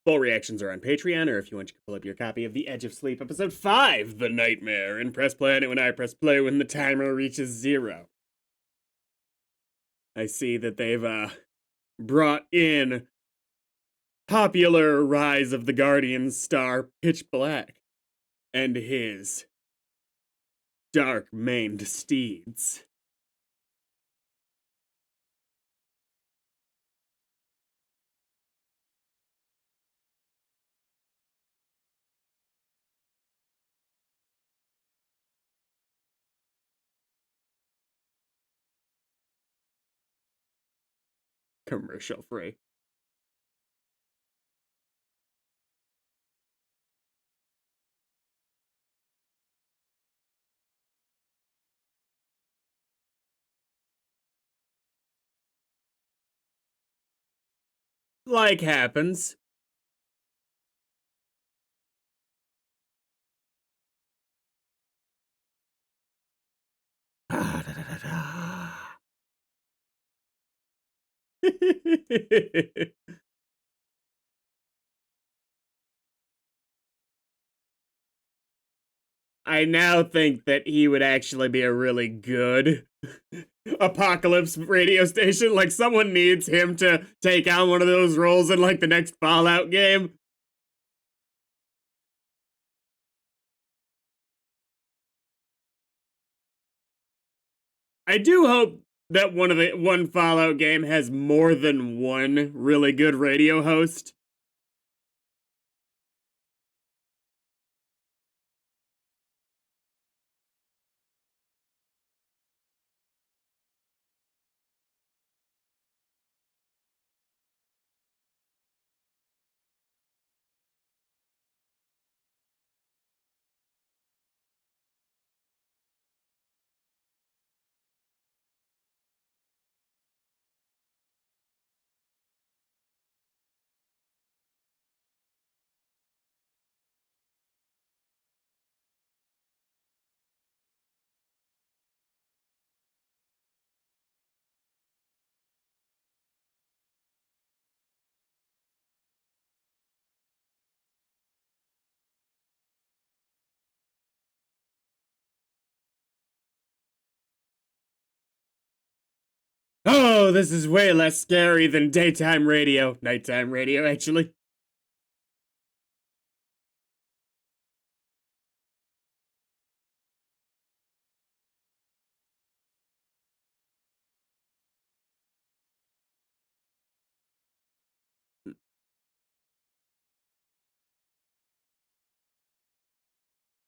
Full reactions are on Patreon, or if you want, you can pull up your copy of The Edge of Sleep, Episode 5, The Nightmare, and press play on it when I press play when the timer reaches 0. I see that they've, brought in popular Rise of the Guardians star Pitch Black and his dark-maned steeds. Commercial free. Like happens. I now think that he would actually be a really good apocalypse radio station. Like, someone needs him to take on one of those roles in, like, the next Fallout game. I do hope that one Fallout game has more than one really good radio host. Oh, this is way less scary than daytime radio. Nighttime radio, actually.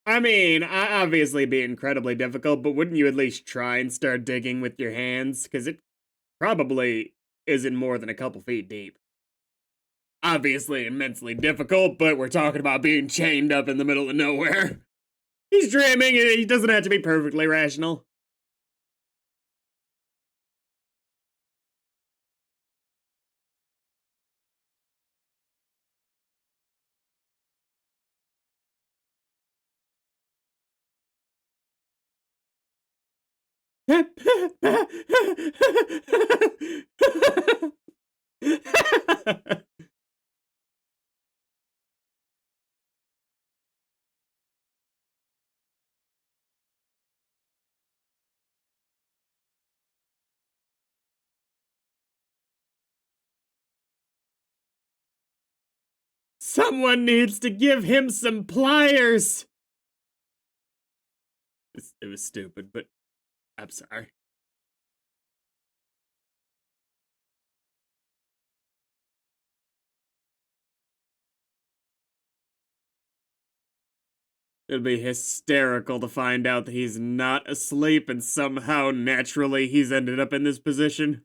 I mean, obviously be incredibly difficult, but wouldn't you at least try and start digging with your hands? Because it probably isn't more than a couple feet deep. Obviously immensely difficult, but we're talking about being chained up in the middle of nowhere. He's dreaming, and he doesn't have to be perfectly rational. Someone needs to give him some pliers. It was stupid, but I'm sorry. It'd be hysterical to find out that he's not asleep and somehow naturally he's ended up in this position.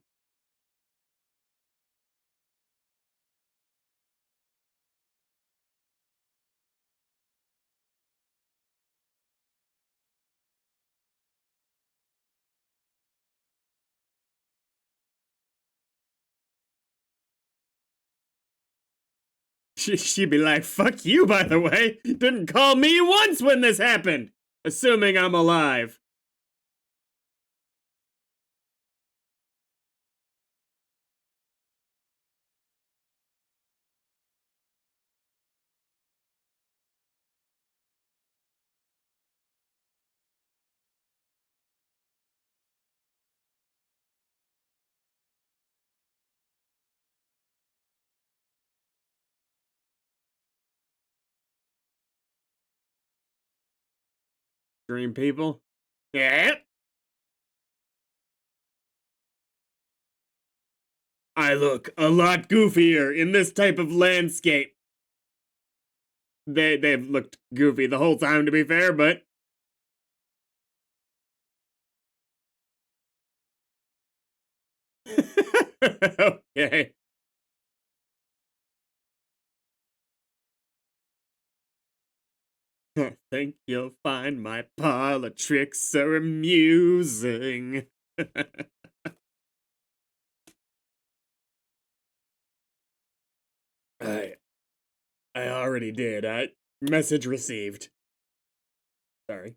She'd be like, fuck you, by the way. Didn't call me once when this happened. Assuming I'm alive. Green people. Yeah. I look a lot goofier in this type of landscape. They've looked goofy the whole time, to be fair, but okay. I think you'll find my parlor tricks so amusing. I I already did. Message received. Sorry.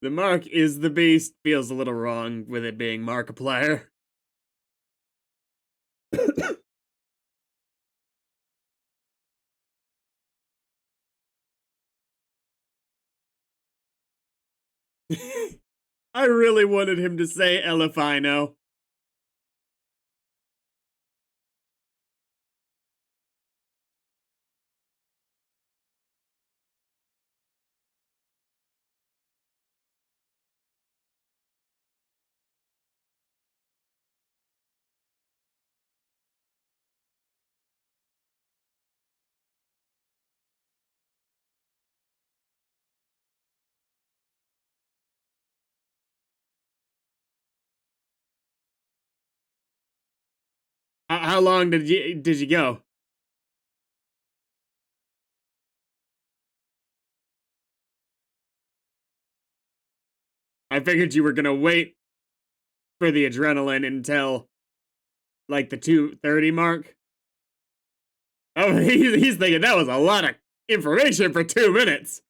The mark is the beast feels a little wrong with it being Markiplier. I really wanted him to say Elefino. How long did you go? I figured you were gonna wait for the adrenaline until like the 2:30 mark. Oh, he's thinking that was a lot of information for 2 minutes.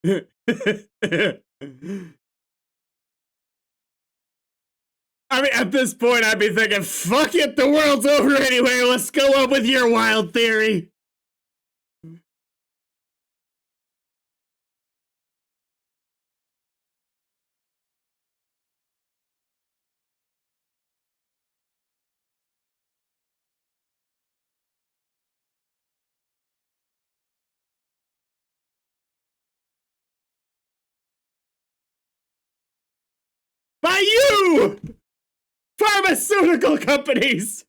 I mean, at this point, I'd be thinking, fuck it, the world's over anyway. Let's go up with your wild theory. By you! Pharmaceutical companies!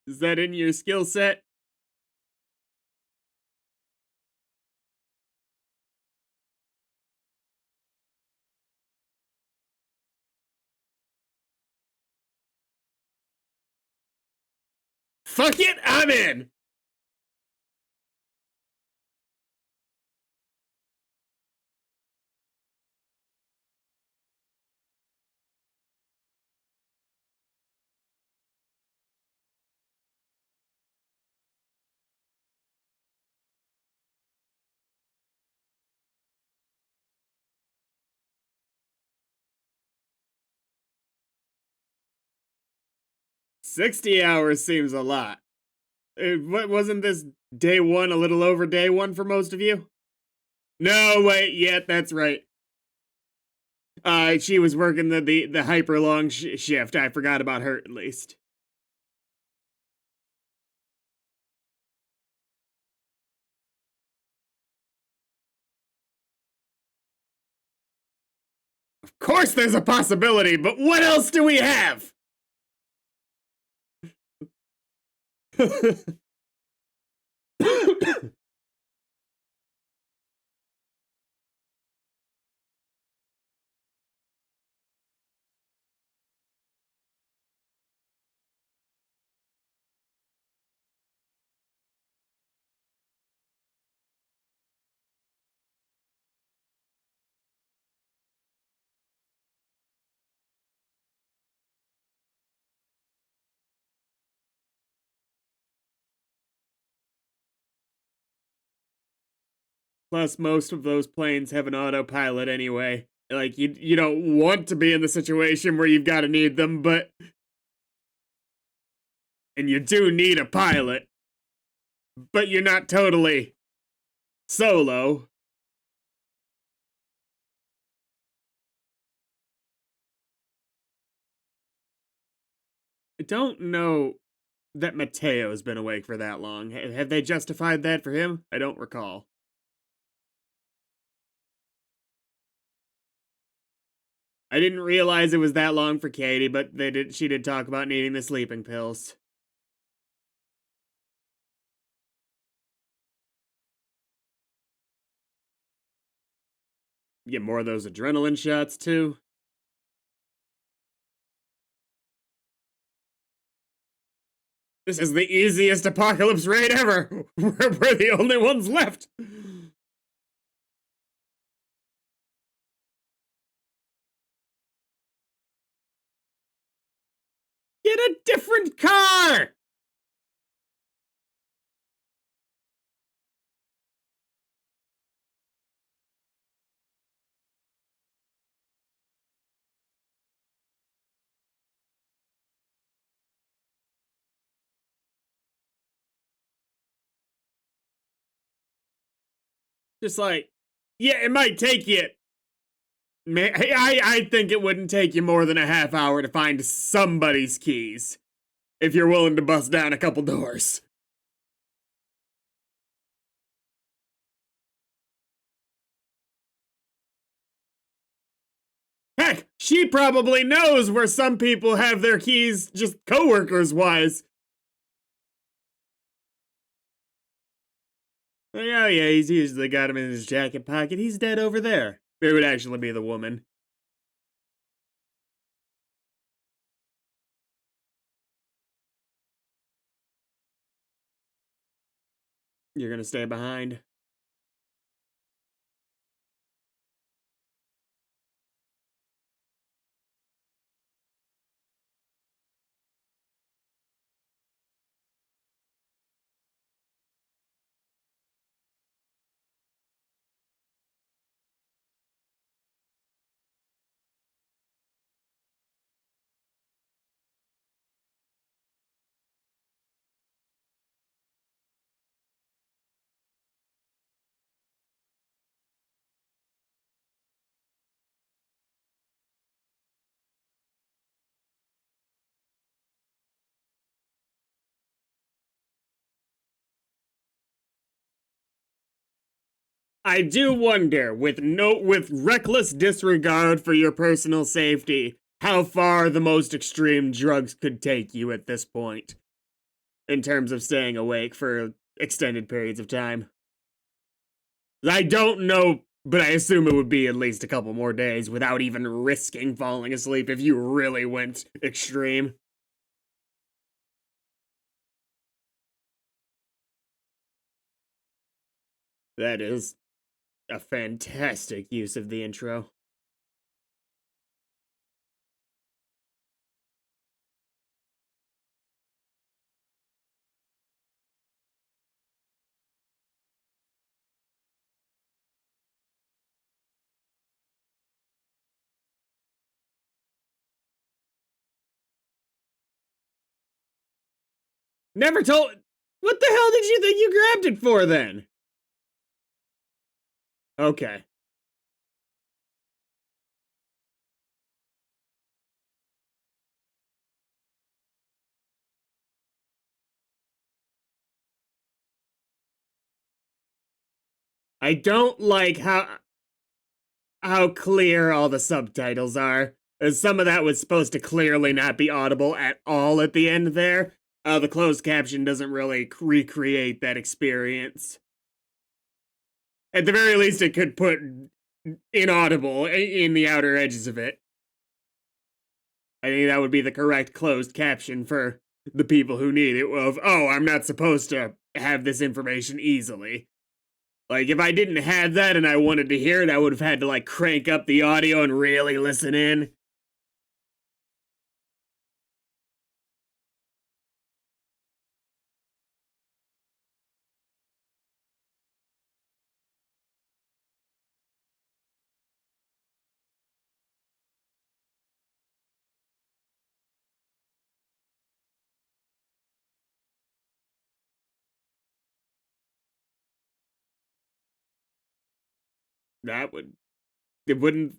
Is that in your skill set? Fuck it, I'm in! $60 hours seems a lot. What wasn't this day one a little over day one for most of you? No, wait, yeah, that's right. She was working the hyper long shift. I forgot about her at least. Of course, there's a possibility, but what else do we have? Plus, most of those planes have an autopilot anyway. Like, you don't want to be in the situation where you've got to need them, but... And you do need a pilot. But you're not totally solo. I don't know that Mateo's been awake for that long. Have they justified that for him? I don't recall. I didn't realize it was that long for Katie, but she did talk about needing the sleeping pills. Get more of those adrenaline shots too. This is the easiest apocalypse raid ever! We're the only ones left! Get a different car! Just like, yeah, it might take you. I think it wouldn't take you more than a half hour to find somebody's keys. If you're willing to bust down a couple doors. Heck, she probably knows where some people have their keys just coworkers wise. Like, oh yeah, he's usually got him in his jacket pocket. He's dead over there. It would actually be the woman. You're gonna stay behind. I do wonder, with reckless disregard for your personal safety, how far the most extreme drugs could take you at this point, in terms of staying awake for extended periods of time. I don't know, but I assume it would be at least a couple more days without even risking falling asleep if you really went extreme. That is a fantastic use of the intro. Never told. What the hell did you think you grabbed it for then? Okay. I don't like how clear all the subtitles are. As some of that was supposed to clearly not be audible at all at the end there. The closed caption doesn't really recreate that experience. At the very least, it could put inaudible in the outer edges of it. I think that would be the correct closed caption for the people who need it. Of, oh, I'm not supposed to have this information easily. Like, if I didn't have that and I wanted to hear it, I would have had to, like, crank up the audio and really listen in. That would it wouldn't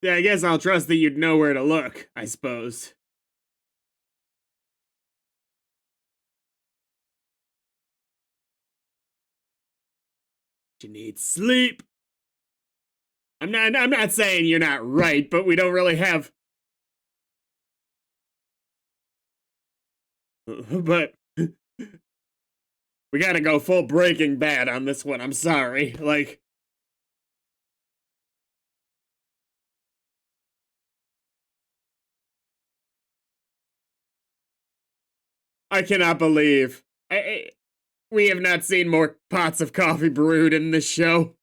Yeah, I guess I'll trust that you'd know where to look, I suppose. You need sleep. I'm not saying you're not right, but we don't really have but we gotta go full Breaking Bad on this one. I'm sorry. Like, I cannot believe we have not seen more pots of coffee brewed in this show.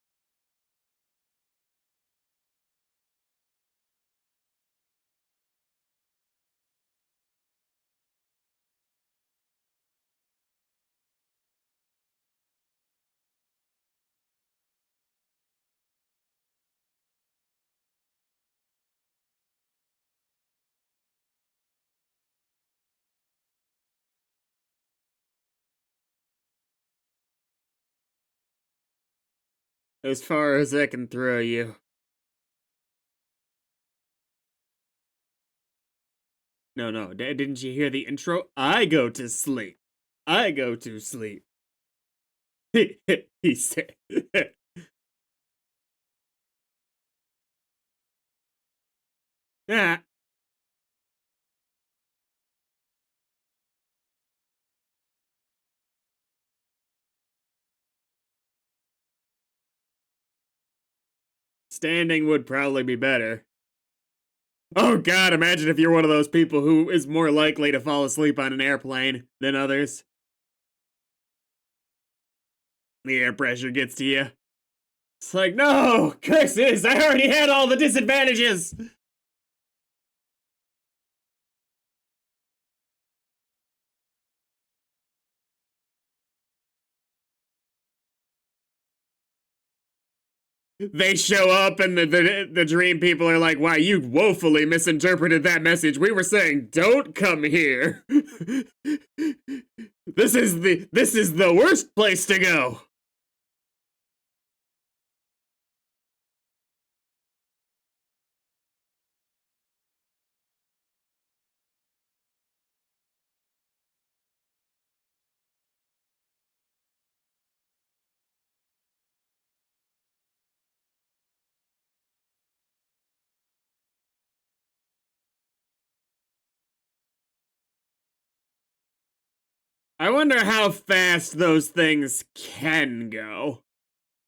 As far as I can throw you. No, no, didn't you hear the intro? I go to sleep. I go to sleep. He said. Yeah. Standing would probably be better. Oh god, imagine if you're one of those people who is more likely to fall asleep on an airplane than others. The air pressure gets to you. It's like, no, curses, I already had all the disadvantages. They show up and the dream people are like, wow, you woefully misinterpreted that message. We were saying don't come here. This is the worst place to go. I wonder how fast those things can go.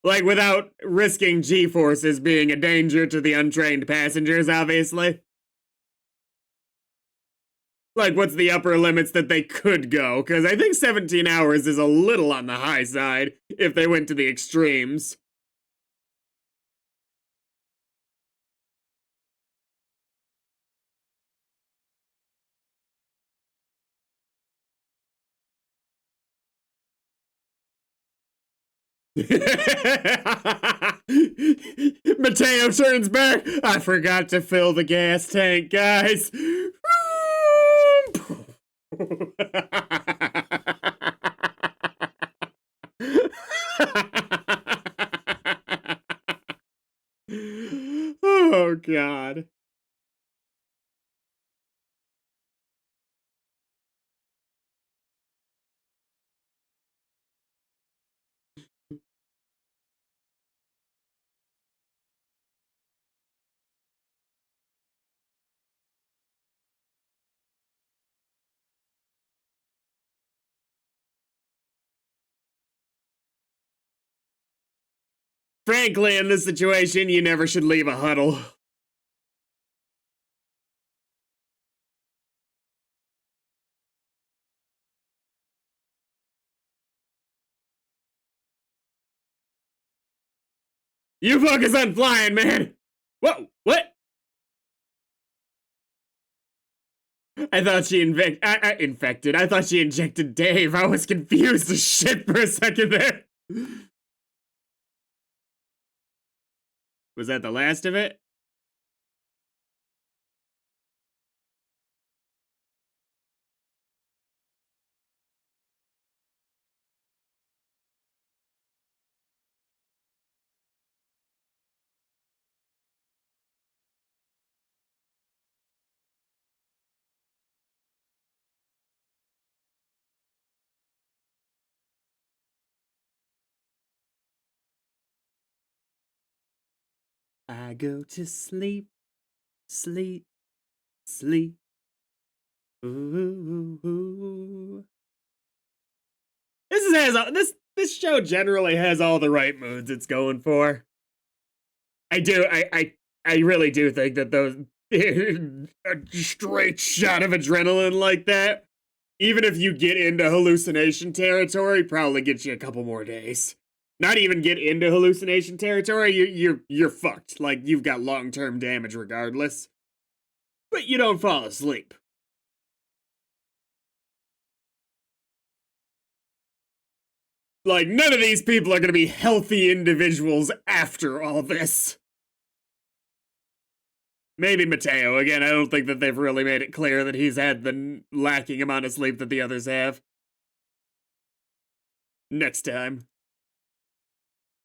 Like, without risking G-forces being a danger to the untrained passengers, obviously. Like, what's the upper limits that they could go? Because I think 17 hours is a little on the high side if they went to the extremes. Mateo turns back. I forgot to fill the gas tank, guys. Oh, God. Frankly, in this situation, you never should leave a huddle. You focus on flying, man. Whoa, what? I thought she infected. I thought she injected Dave. I was confused as shit for a second there. Was that the last of it? I go to sleep, sleep, sleep. Ooh, ooh. This show generally has all the right moods it's going for. I really do think that those a straight shot of adrenaline like that, even if you get into hallucination territory, probably gets you a couple more days. Not even get into hallucination territory, you're fucked. Like you've got long-term damage regardless. But you don't fall asleep. Like none of these people are going to be healthy individuals after all this. Maybe Mateo. Again, I don't think that they've really made it clear that he's had the lacking amount of sleep that the others have. Next time.